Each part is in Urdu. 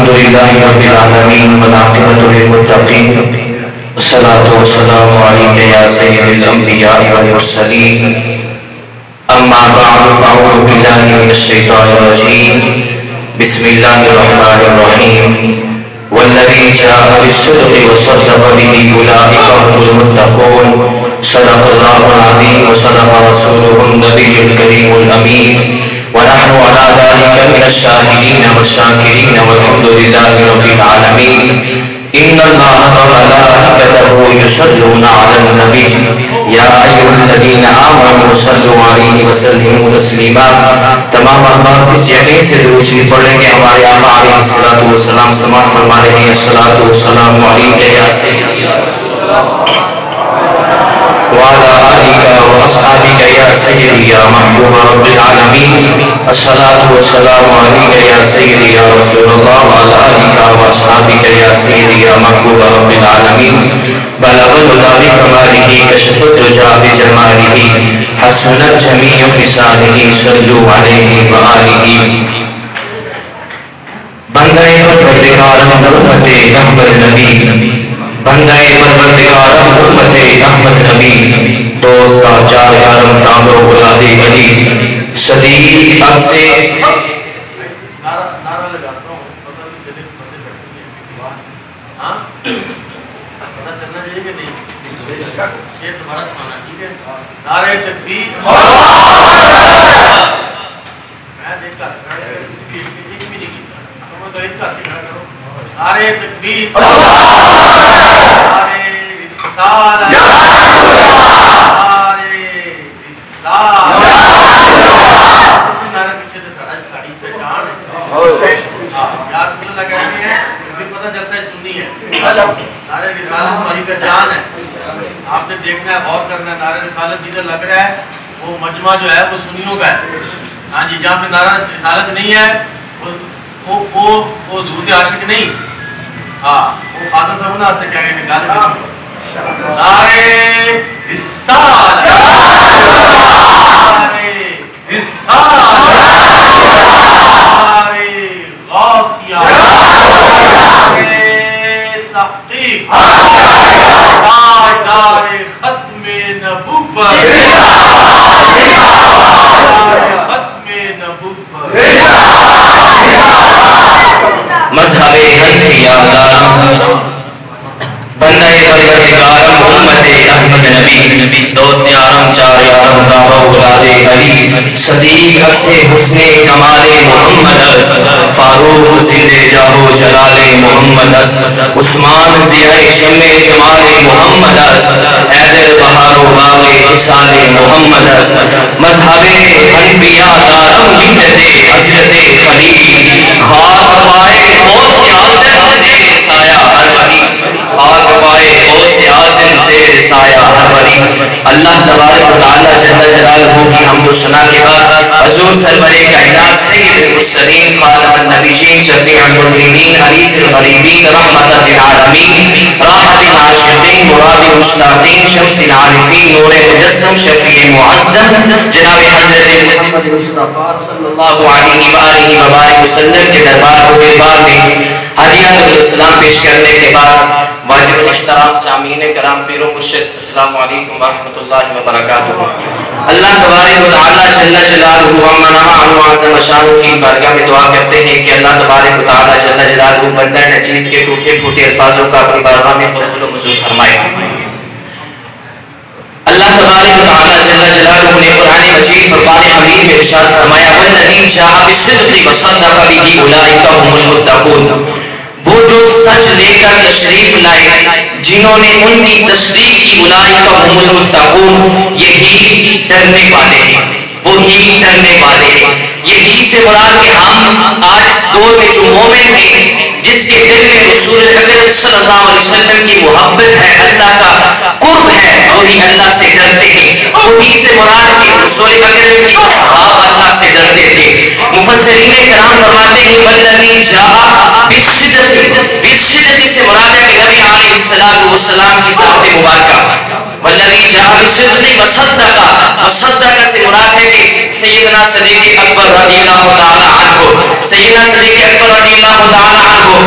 الحمدللہ رب العالمین والعاقبۃ للمتقین والصلاة والسلام علیک یا سید الانبیاء والمرسلین اما بعد فاعوذ باللہ من الشیطان الرجیم بسم اللہ الرحمن الرحیم والذی جاء بالصدق وصدق به اولئک هم المتقون صدق اللہ العظیم وصدق رسولہ النبی الکریم الامین ونحن على ذلك من الشاهدين والشاكرين والحمد لله رب العالمين إن الله وملائكته يصلون على النبي يا أيها الذين آمنوا صلوا عليه وسلموا تسليما تمام احباب اس یقین سے درود شریف پڑھیں کہ ہمارے آقا علیہ الصلوۃ والسلام سماعت فرما رہے ہیں الصلاۃ والسلام علیک یا سیدی یا رسول اللہ وعلى آلك وأصحابك يا سيدي يا محبوب رب العالمين الصلاة والسلام عليك يا سيدي يا رسول الله وعلى آلك وأصحابك يا سيدي يا محبوب رب العالمين بلغ الهدى بكماله كشف الدجى بجماله حسنت جميع خصاله صلوا عليه وآله بندے پروردگار محمد احمد نبی بندے پروردگار محمد احمد نبی دوست چار یارم تامر اولاد علی صدیق اب سے نعرہ لگاتا ہوں پتہ نہیں کدے بندے بیٹھتے ہیں ہاں پتہ چلنا چاہیے کہ نہیں یہ تمہارا کھانا ٹھیک ہے نعرہ تکبیر میں دیکھتا ایک بھی نہیں کیتا تم تو ایک کا کھڑا کرو نعرہ تکبیر نعرہ رسالت ہماری پہچان ہے آپ نے دیکھنا ہے غور کرنا ہے نعرہ رسالت جدھر لگ رہا ہے وہ مجمع جو ہے وہ سنیوں کا ہے ہاں جی جہاں پہ نعرہ رسالت نہیں ہے وہ حضور عاشق نہیں ہاں وہ خاتم صاحب نا سے کہہ کے نکال نعرہ رسالت نعرہ رسالت نعرہ غوثیہ تحقیق تاجدار ختم نبوت ختم نبوت مذہب حنفیہ دارم بندہ پروردگار محمد احمد نبی دوست یارم چار یارم دعوی اولاد علی صدیق عکس حسن کمال محمد فاروق زندے جاہو جلال محمد عثمان ضیاء شمع جمال محمد حیدر بہار و باغ حسان محمد مذہب حنفیہ دارم ملت حضرت خلیل خاک پائے غوث اعظم زیر سایہ ہر ولی خاک پائے غوث اعظم زیر سایہ ہر ولی اللہ تبارک و تعالی جل جلالہ کی حمد و ثنا کے بعد حضور سرور کائنات سید المرسلین خاتم النبیین شفیع المذنبین انیس الغریبین رحمۃ للعالمین راحت العاشقین مراد المشتاقین شمس العارفین نور مجسم شفیع معظم جناب حضرت محمد مصطفیٰ صلی اللہ علیہ وآلہ وبارک وسلم کے دربار و دربار میں ہدیہ السلام پیش کرنے کے بعد واجب الاحترام سامعین کرام پیر و مرشد السلام علیکم ورحمۃ اللہ وبرکاتہ اللہ تبارک و تعالی جل جلالہ و منعہ عظم شان کی بارگاہ میں دعا کرتے ہیں کہ اللہ تبارک و تعالی جل جلالہ بندہ نچیز کے ٹوٹے پھوٹے الفاظوں کا اپنی بارگاہ میں قبول و منظور فرمائے اللہ تبارک و تعالی جل جلالہ نے قرآن مجید فرقان حمید میں ارشاد فرمایا والذی جاء بالصدق وصدق به اولئک هم المتقون وہ جو سچ لے کر تشریف لائے جنہوں نے ان کی تصدیق کی اولئک هم المتقون یہی ڈرنے والے ہیں وہی ڈرنے والے ہیں یہی سے مراد کہ ہم آج اس دور میں جو مومن ہیں جس کے دل میں رسول اکرم صلی اللہ علیہ وسلم کی محبت ہے اللہ کا قرب ہے وہی اللہ سے ڈرتے ہیں وہی سے مراد کہ رسول اکرم کی اصحاب اللہ سے ڈرتے تھے مفسرین کرام فرماتے ہیں والذی جاء بالصدق سے مراد ہے کہ نبی علیہ السلام کی ذات مبارکہ والذی جاء بالصدق وصدق سے مراد ہے کہ سیدنا صدیق اکبر رضی اللہ تعالی عنہ سیدنا صدیق اکبر رضی اللہ تعالی عنہ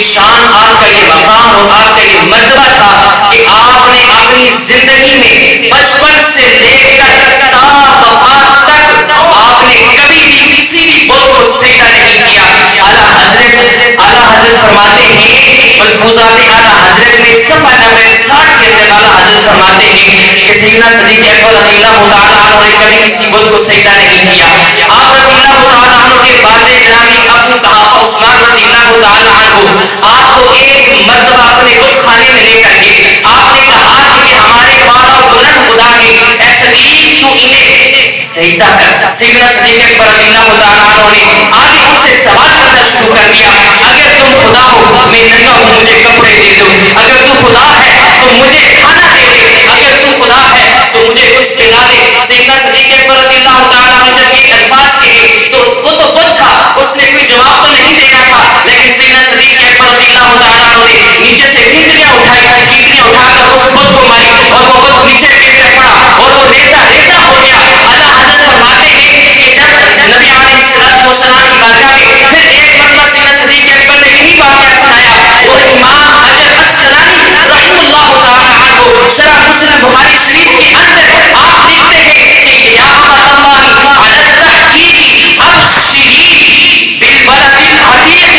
شان، آپ کا یہ مقام اور آپ کا یہ مرتبہ تھا کہ آپ نے اپنی زندگی میں بچپن سے لے کر تا وفات تک آپ نے کبھی بھی کسی بھی بت کو سجدہ نہیں کیا۔ اعلیٰ حضرت فرماتے ہیں، ملفوظات اعلیٰ حضرت میں صفحہ نمبر 60 کے اندر اعلیٰ حضرت فرماتے ہیں کہ سیدنا صدیق اکبر رضی اللہ تعالیٰ عنہ نے کبھی کسی بت کو سجدہ نہیں کیا۔ آپ رضی اللہ تعالیٰ عنہ کے والد جنابی ابو کہا عثمان رضی اللہ تعالیٰ عنہ آپ کو ایک مرتبہ اپنے بت خانے میں لے کر گئے، آپ نے کہا کہ یہ ہمارے بالا بلند خدا ہیں، اے صدیق تو انہیں سجدہ کر۔ سیدنا صدیق اکبر رضی اللہ تعالیٰ عنہ نے آگے ان سے سوال کرنا شروع کر دیا، اگر تم خدا ہو میں ننگا ہوں مجھے کپڑے دے دو، اگر تو خدا ہے تو مجھے کھانا دے دے، اگر تو خدا ہے تو مجھے کچھ کھلا دے۔ سیدنا صدیق اکبر رضی اللہ تعالیٰ عنہ جب یہ الفاظ کہے تو وہ تو بت تھا، اس نے کوئی جواب تو نہیں دینا تھا، لیکن سیدنا صدیق اکبر رضی اللہ تعالیٰ عنہ نے نیچے سے ٹھیکریاں اٹھائی، ٹھیکریاں اٹھا کر اس بت کو ماری اور وہ بت نیچے گر پڑا اور وہ ریزہ ریزہ ہو گیا۔ اعلیٰ حضرت فرماتے ہیں کہ جب نبی علیہ السلام کی بارگاہ میں پھر ایک مرتبہ سیدنا صدیق اکبر نے یہی واقعہ سنایا، وہ امام حجر اسقلانی رحمہ اللہ تعالیٰ عنہ شرح مسلم بخاری شریف کے اندر آپ لکھتے ہیں کہ یا اللہ علی التحقیق ابشری بالولد العتیق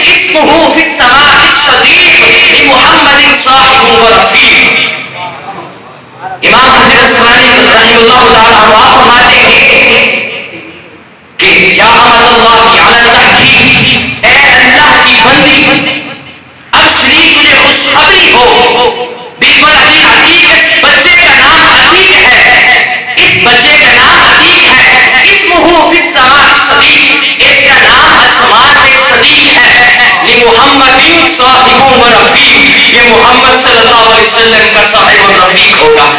اسمہ فی السماء الصدیق لمحمد صاحب ورفیق۔ امام حجر اسقلانی رحمہ اللہ تعالیٰ عنہ آپ فرماتے ہیں کہ یا امت اللہ علی التحقیق، اے اللہ کی بندی ابشری تجھے خوشخبری ہو، بالولد العتیق اس بچے کا نام عتیق ہے، اس بچے کا نام عتیق ہے، اسمہ فی السماء الصدیق اس کا نام آسمان میں صدیق ہے، لمحمد صاحب ورفیق یہ محمد صلی اللہ علیہ وسلم کا صاحب و رفیق ہوگا۔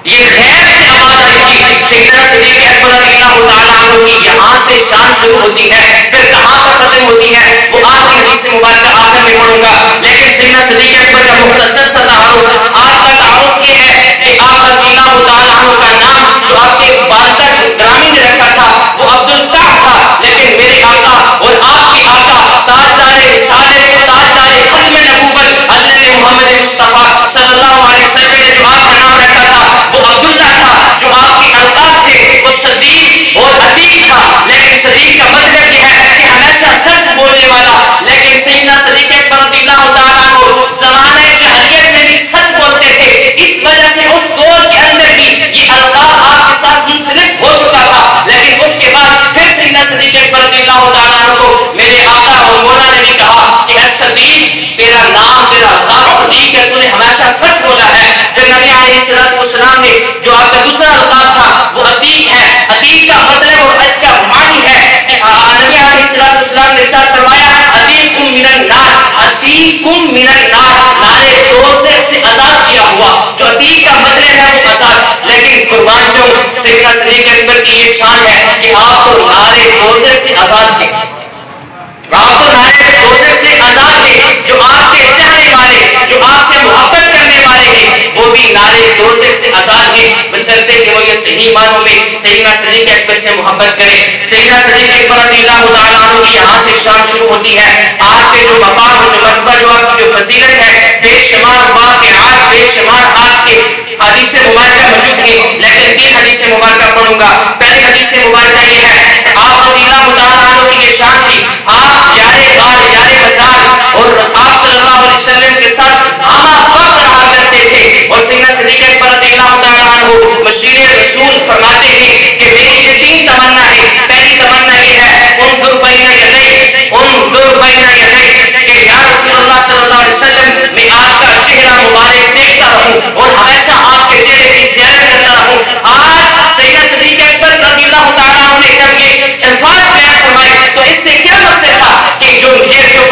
یہ غیر سے آواز آئی تھی۔ سیدنا صدیق اکبر رضی اللہ تعالیٰ عنہ کی یہاں سے شان شروع ہوتی ہے، پھر کہاں پر ختم ہوتی ہے وہ آپ کی حدیث مبارکہ آخر میں پڑھوں گا، لیکن سیدنا صدیق اکبر کا مختصر سا تعارف، آپ کا تعارف یہ ہے کہ آپ رضی اللہ تعالیٰ عنہ کا نام جو آپ کے والدہ گرامی نے رکھا تھا وہ عبدالکعب تھا، لیکن میرے آقا اور آپ کے آقا تاجدار رسالت، تاجدار ختم نبوت حضرت محمد مصطفیٰ صلی اللہ علیہ وسلم نے جو آپ کا نام رکھا تھا وہ عبداللہ تھا، جو آپ کے القاب تھے وہ صدیق اور عتیق تھا، لیکن صدیق کا مطلب یہ ہے کہ ہمیشہ سچ بولنے والا، لیکن سیدنا صدیق اکبر رضی اللہ تعالیٰ عنہ زمانہ جاہلیت میں بھی سچ بولتے تھے، اس وجہ سے اس دور کے اندر بھی یہ القاب آپ کے ساتھ منسلک ہو چکا تھا، لیکن اس کے بعد پھر سیدنا صدیق اکبر رضی اللہ تعالیٰ عنہ کو میرے آقا اور مولا نے بھی کہا کہ اے صدیق تیرا نام تیرا القاب صدیق ہے، تو نے ہمیشہ سچ بولا ہے۔ پھر نبی علیہ السلام نے جو آپ کا دوسرا القاب تھا وہ عتیق ہے، عتیق کا مطلب اور اس کا معنی ہے کہ نبی علیہ السلام نے ارشاد فرمایا عتیقم من النار، عتیقم من النار نارے دوزخ سے آزاد کیا ہوا، جو عتیق کا مطلب ہے وہ آزاد، لیکن قربان جو سیدنا صدیق اکبر کی یہ شان ہے کہ آپ تو نارے دوزخ سے آزاد ہیں، آپ تو نارے دوزخ سے آزاد ہیں، جو آپ کے چاہنے والے، جو آپ سے محبت کرنے والے ہیں وہ بھی نارے دوزخ سے آزاد ہیں، بشرطے کہ وہ یہ صحیح معنوں میں سیدنا صدیق اکبر سے محبت کریں۔ سیدنا صدیق اکبر رضی اللہ تعالیٰ عنہ کی یہاں سے شان شروع ہوتی ہے، آپ کے جو مقام اور جو مرتبہ، جو آپ کی جو فضیلت ہے، بے شمار واقعات، بے شمار آپ کے حدیث مبارکہ موجود ہیں، لیکن 3 حدیث مبارکہ پڑھوں گا۔ پہلی حدیث مبارکہ یہ ہے کہ آپ رضی اللہ تعالیٰ عنہ کی یہ شان تھی، آپ یارے غار یارے بازار اور آپ صلی اللہ علیہ وسلم کے ساتھ ہمہ وقت رہا کرتے تھے، اور سیدنا صدیق اکبر رضی اللہ تعالیٰ عنہ مشیر رسول فرماتے ہیں کہ میری یہ 3 تمنا ہے۔ پہلی تمنا یہ ہے انظر بین یدیک، انظر بین یدیک، کہ یا رسول اللہ صلی اللہ علیہ وسلم میں آپ کا چہرہ مبارک دیکھتا رہوں اور ہمیشہ آپ کے چہرے کی زیارت کرتا رہوں۔ آج سیدنا صدیق اکبر رضی اللہ تعالیٰ عنہ نے جب یہ الفاظ بیان فرمائے تو اس سے کیا مقصد تھا کہ جو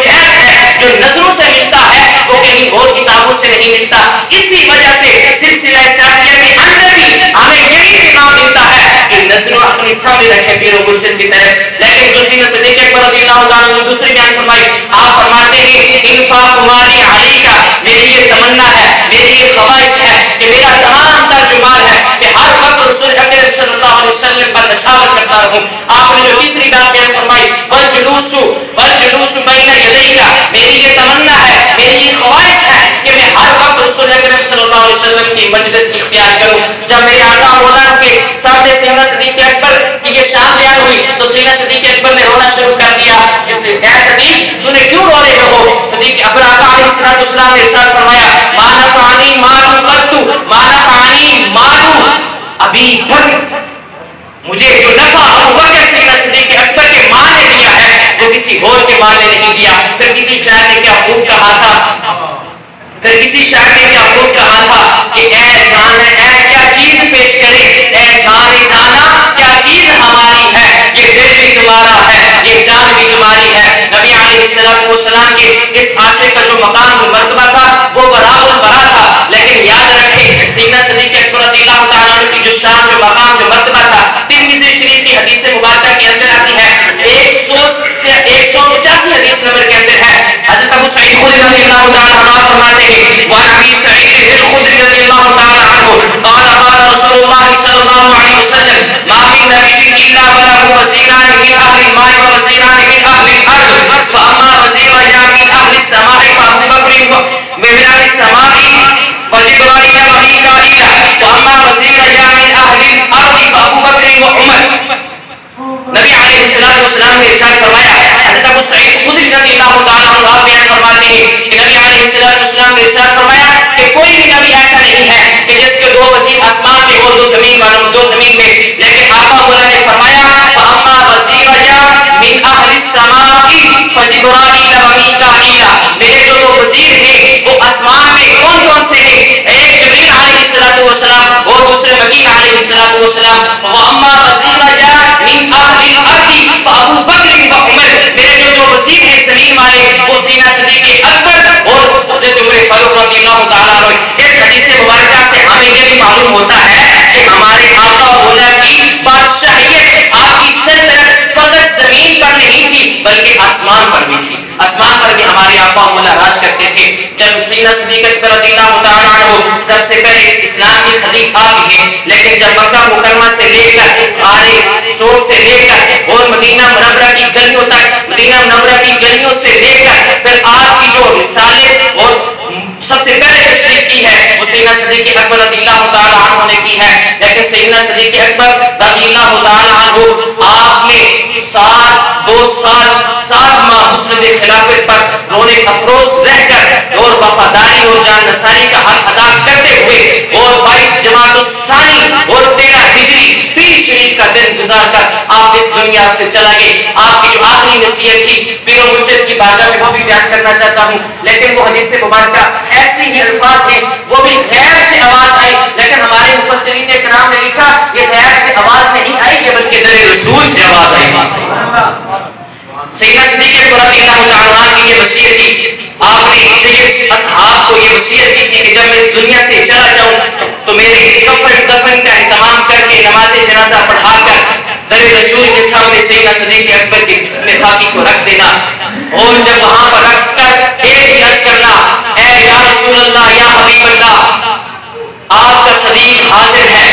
خیر ہے، جو نظروں سے ملتا ہے وہ کہیں اور کتابوں سے نہیں ملتا، اسی وجہ سے سلسلہ سیفیہ کے اندر بھی ہمیں یہی پیغام ملتا ہے کہ نظروں اپنی سامنے رکھیں پیر و مرشد کی طرف۔ لیکن جو سیدنا صدیق اکبر رضی اللہ تعالیٰ عنہ دوسری بیان فرمائی، آپ فرماتے ہیں انفاق مالی علیکہ، میری یہ تمنا ہے، میری یہ خواہش ہے کہ میرا تمام تر جو مال ہے کہ ہر وقت رسول اکرم صلی اللہ علیہ وسلم پر نشاور کرتا رہوں۔ آپ نے جو تیسری بات بیان فرمائی والجلوس بین یدیک، میری یہ تمنا یہ شان بیان ہوئی تو سیدنا صدیق اکبر نے رونا شروع کر دیا کہ اے صدیق تو نے کیوں رو رہے ہو؟ صدیق اکبر آقا علیہ السلام نے ارشاد فرمایا ما نفعنی مال قط ما نفعنی مال ابی بکر، مجھے جو نفع ابو بکر سیدنا صدیق اکبر کے مال نے دیا ہے وہ کسی اور کے مال نے نہیں دیا۔ پھر کسی شاعر نے کیا خوب کہا تھا، پھر کسی شاعر نے کیا خوب کہا تھا کہ اے جان اے کیا چیز پیش کرے، اے جان جانا کیا چیز ہماری ہے، یہ دل بھی تمہارا ہے یہ جان بھی تمہاری ہے۔ نبی علیہ السلام کے اس عاشق کا جو مقام جو مرتبہ تھا وہ براء البراء تھا، لیکن یاد رکھیں سیدنا صدیق اکبر رضی اللہ تعالیٰ عنہ کی جو شان جو مقام جو مرتبہ تھا ترمذی شریف کی حدیث مبارکہ کے اندر آتی ہے 185 حدیث نمبر کے اندر ہے۔ حضرت ابو سعید خدری رضی اللہ تعالیٰ عنہ فرماتے ہیں وعن ابی سعید الخدری رضی اللہ تعالیٰ عنہ قال قال رسول اللہ صلی اللہ علیہ وسلم ما من نبی الا وله وزیران من اهل الماء ووزیران من اهل الارض فاما وزیر یا من اهل السماء فابو بکر من اهل السماء وجبرائیل ومیکائیل واما وزیر یا من اهل الارض فابو بکر وعمر۔ نبی علیہ السلام نے ارشاد فرمایا، حضرت ابو سعید خدری رضی اللہ تعالیٰ عنہ بیان فرماتے ہیں کہ نبی علیہ السلام نے ارشاد فرمایا کہ کوئی بھی نبی ایسا نہیں ہے کہ جس کے دو وزیر آسمان میں ہو دو زمین میں، لیکن آقا مولا نے فرمایا فاما وزیریا من اہل السماء فجبرائیل ومیکائیل، میرے جو دو وزیر ہیں وہ آسمان میں کون کون سے ہیں؟ ایک جبریل علیہ السلام اور دوسرے مکین علیہ السلام۔ واما وزیریا من اہل الارض فابو بکر وعمر، میرے جو دو وزیر ہیں زمین والے وہ سیدنا صدیق اکبر اور حضرت عمر فاروق رضی اللہ تعالیٰ عنہ۔ اس حدیث مبارکہ سے ہمیں یہ بھی معلوم ہوتا ہے کہ ہمارے آقا مولا کی بادشاہیت آپ کی سلطنت فقط زمین پر نہیں تھی بلکہ آسمان پر بھی تھی، آسمان پر بھی ہمارے آقا مولا راج کرتے تھے۔ جب سیدنا صدیق اکبر رضی اللہ تعالیٰ عنہ سب سے پہلے اسلام کی خلیق آپ ہیں، لیکن جب مکہ مکرمہ سے لے کر آل سور سے لے کر اور مدینہ منورہ کی گلیوں تک، مدینہ منورہ کی گلیوں سے لے کر پھر آپ کی جو رسالت اور سب سے پہلے تشریف کی ہے وہ سیدنا صدیق اکبر رضی اللہ تعالیٰ عنہ نے کی ہے، لیکن سیدنا صدیق اکبر رضی اللہ تعالیٰ عنہ آپ نے 7 ماہ مسند خلافت پر رونے افروز رہ کر اور وفاداری اور جان نثاری کا حق ادا کرتے ہوئے اور 22 جمادی الثانی اور 13 ہجری پیر شریف کا دن گزار کر آپ اس دنیا سے چلا گئے۔ آپ کی جو آخری نصیحت تھی پیر و مرشد کی بارگاہ میں وہ بھی بیان کرنا چاہتا ہوں، لیکن وہ حدیث مبارکہ ایسی ہی الفاظ ہیں، وہ بھی غیر سے آواز آئی، لیکن ہمارے مفسرین کرام نے لکھا یہ غیر سے آواز نہیں آئی یہ بلکہ در رسول سے آواز آئی تھی۔ سیدنا صدیق اکبر رضی اللہ تعالیٰ عنہ کی یہ وصیت تھی، آپ نے جیس اصحاب کو یہ وصیت کی تھی کہ جب میں اس دنیا سے چلا جاؤں تو میرے دفن کا اہتمام کر کے نماز جنازہ پڑھا کر در رسول کے سامنے سیدنا صدیق اکبر کے جسم خاکی کو رکھ دینا، اور جب وہاں پر رکھ کر ایک ہی عرض کرنا اے یا رسول اللہ یا حبیب اللہ آپ کا صدیق حاضر ہے،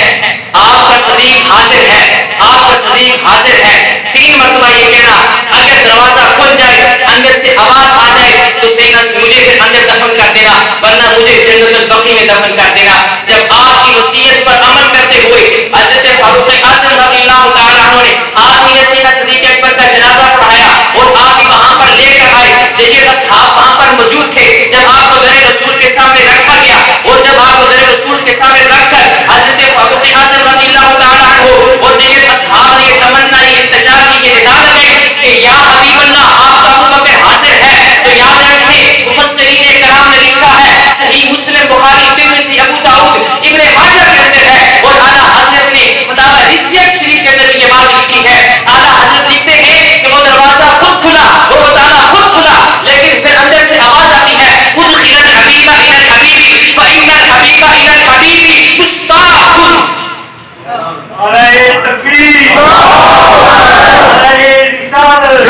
آپ کا صدیق حاضر ہے، آپ کا صدیق حاضر ہے۔ 3 مرتبہ یہ کہنا، اگر دروازہ کھل جائے اندر سے آواز آ جائے تو سیدنا مجھے پھر اندر دفن کر دینا ورنہ مجھے جنت البقیع میں دفن کر دینا۔ جب آپ کی وصیت پر عمل کرتے ہوئے حضرت فاروق اعظم رضی اللہ تعالیٰ عنہ نے آپ ہی نے سیدنا صدیق اکبر کا جنازہ پڑھایا اور آپ بھی وہاں پر لے کر آئے، جیسے اصحاب وہاں پر موجود تھے جب آپ کو در رسول کے سامنے رکھا گیا، اور جب آپ کو در رسول کے سامنے رکھ کر حضرت فاروق اعظم رضی اللہ تعالیٰ عنہ اور جیسے اصحاب نے یہ تمنا یہ التجا کی یہ ندا لگے کہ یا حبیب اللہ آپ کا ابو بکر حاضر ہے، تو یاد رکھیں مفسرین کرام نے لکھا ہے صحیح مسلم بخاری ترمذی ابو داؤد ابن ماجہ کے اندر ہے، اور اعلیٰ حضرت نے فتاوی رضویہ شریف کے اندر بھی یہ بات لکھی ہے۔ اعلیٰ حضرت لکھتے ہیں کہ وہ دروازہ خود کھلا، وہ تالا خود کھلا، لیکن پھر اندر سے آواز آتی ہے ادخل الحبیب الی الحبیب فإن الحبیب الی الحبیب مشتاق۔ علیہ تکبیر، علیہ رسالت،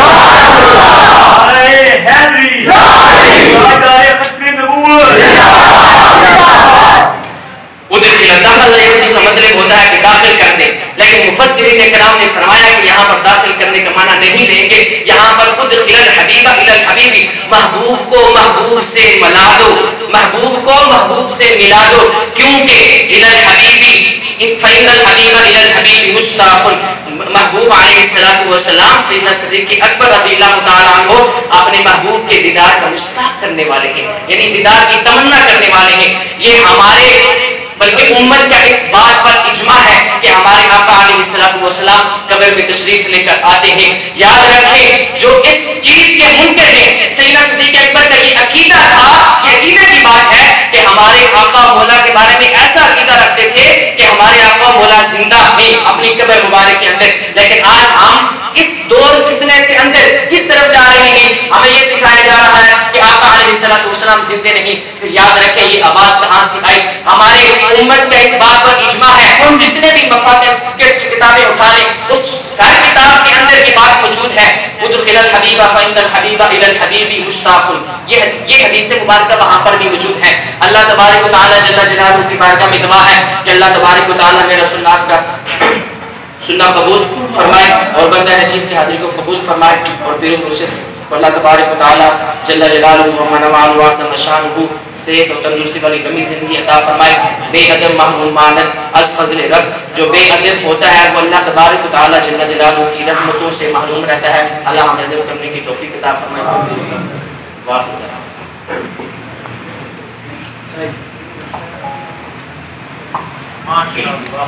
علیہ حیدری، علیہ ختم نبوت۔ داخل کا مطلب ہوتا ہے کہ داخل کر دیں، لیکن مفسرین کرام نے فرمایا کہ یہاں پر داخل کرنے کا معنی نہیں لیں گے، یہاں پر ادخل الحبیب الی الحبیب، محبوب کو محبوب سے ملا دو، محبوب کو محبوب سے ملا دو، کیونکہ الی الحبیب فَإِنَّ الْحَبِيبَ إِلَى الْحَبِيبِ مُشْتَاقٌ، محبوب علیہ السلام سیدنا صدیق اکبر رضی اللہ تعالیٰ عنہ اپنے محبوب کے دیدار کا مشتاق کرنے والے ہیں، یعنی دیدار کی تمنا کرنے والے ہیں۔ یہ ہمارے بلکہ امت کا اس بات پر اجماع ہے کہ ہمارے آقا علیہ السلام قبر میں تشریف لے کر آتے ہیں۔ یاد رکھیں جو اس چیز کے منکر ہیں، سیدنا صدیق اکبر کا یہ عقیدہ تھا، یہ عقیدے کی بات ہے کہ ہمارے آقا مولا کے بارے میں ایسا عقیدہ رکھتے تھے کہ ہمارے آقا مولا زندہ ہیں اپنی قبر مبارک کے اندر، لیکن آج ہم اس دور فتنے کے اندر کس طرف جا رہے ہیں؟ ہمیں یہ سکھایا جا رہا ہے کہ آقا علیہ السلام زندے نہیں۔ پھر یاد رکھیں یہ آواز کہاں سے آئی؟ ہمارے امت کا اس بات پر اجماع ہے، ہم جتنے بھی مفاتیح فقیر کی کتابیں اٹھا لیں اس ہر کتاب کے اندر یہ بات موجود ہے، ادخل الحبیب فإن الحبیب الی الحبیب مشتاق۔ یہ حدیث مبارکہ وہاں پر بھی موجود ہے۔ اللہ تبارک و تعالی جل جلالہ کی بارگاہ میں دعا ہے کہ اللہ تبارک و تعالی میرا سنت کا سننا قبول فرمائے اور بندہ نچیز کی حاضری کو قبول فرمائے، اور پیر مرشد کو اللہ تبارک و تعالی جل جلالہ و منوال واسم شانہ صحت و تندرستی والی لمبی زندگی عطا فرمائے۔ بے ادب محمول مانت از فضل رب، جو بے ادب ہوتا ہے وہ اللہ تبارک و تعالی جل جلالہ کی رحمتوں سے محروم رہتا ہے۔ اللہ ہمیں ادب کرنے کی توفیق عطا فرمائے۔ ماشاء اللہ،